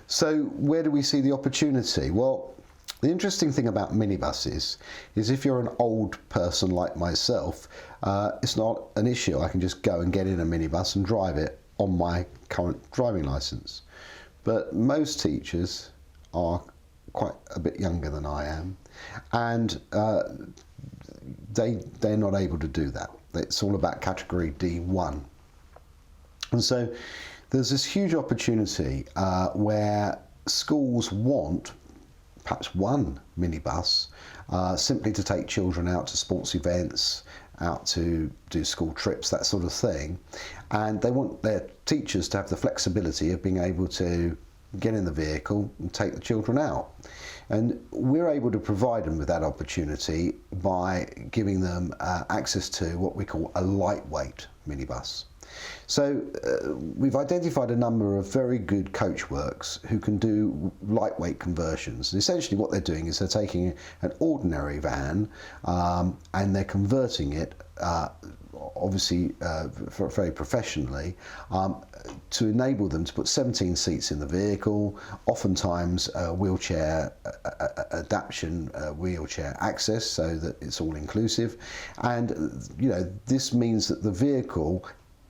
So where do we see the opportunity? Well, the interesting thing about minibuses is if you're an old person like myself, it's not an issue. I can just go and get in a minibus and drive it on my current driving licence. But most teachers are quite a bit younger than I am, and they're not able to do that. It's all about category D1. And so there's this huge opportunity where schools want perhaps one minibus simply to take children out to sports events, out to do school trips, that sort of thing. And they want their teachers to have the flexibility of being able to get in the vehicle and take the children out. And we're able to provide them with that opportunity by giving them access to what we call a lightweight minibus. So we've identified a number of very good coach works who can do lightweight conversions. And essentially what they're doing is they're taking an ordinary van and they're converting it obviously very professionally to enable them to put 17 seats in the vehicle, oftentimes wheelchair adaptation, wheelchair access, so that it's all inclusive. And this means that the vehicle,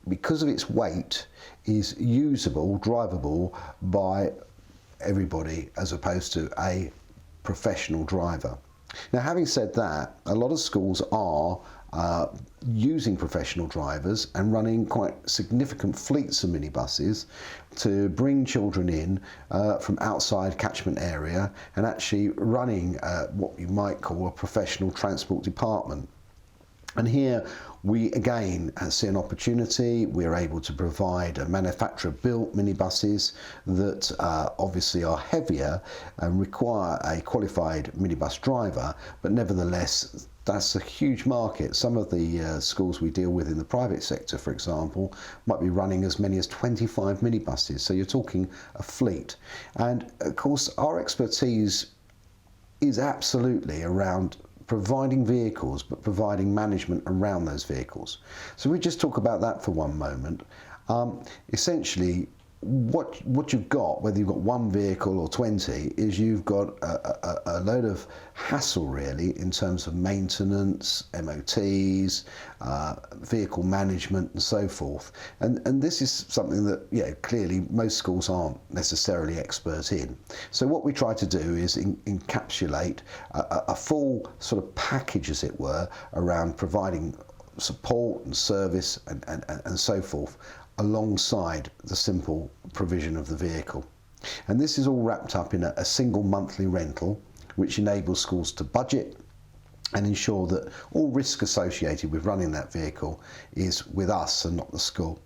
because of its weight, is usable, drivable by everybody as opposed to a professional driver. Now, having said that, a lot of schools are using professional drivers and running quite significant fleets of minibuses to bring children in from outside catchment area and actually running what you might call a professional transport department. And here we again see an opportunity. We're able to provide manufacturer-built minibuses that obviously are heavier and require a qualified minibus driver, but nevertheless that's a huge market. Some of the schools we deal with in the private sector, for example, might be running as many as 25 minibuses, so you're talking a fleet. And of course our expertise is absolutely around providing vehicles, but providing management around those vehicles. So we just talk about that for one moment. Essentially, what you've got, whether you've got one vehicle or 20, is you've got a load of hassle really in terms of maintenance, MOTs, vehicle management and so forth. And this is something that clearly most schools aren't necessarily expert in. So what we try to do is encapsulate a full sort of package, as it were, around providing support and service and so forth, alongside the simple provision of the vehicle. And this is all wrapped up in a single monthly rental, which enables schools to budget and ensure that all risk associated with running that vehicle is with us and not the school.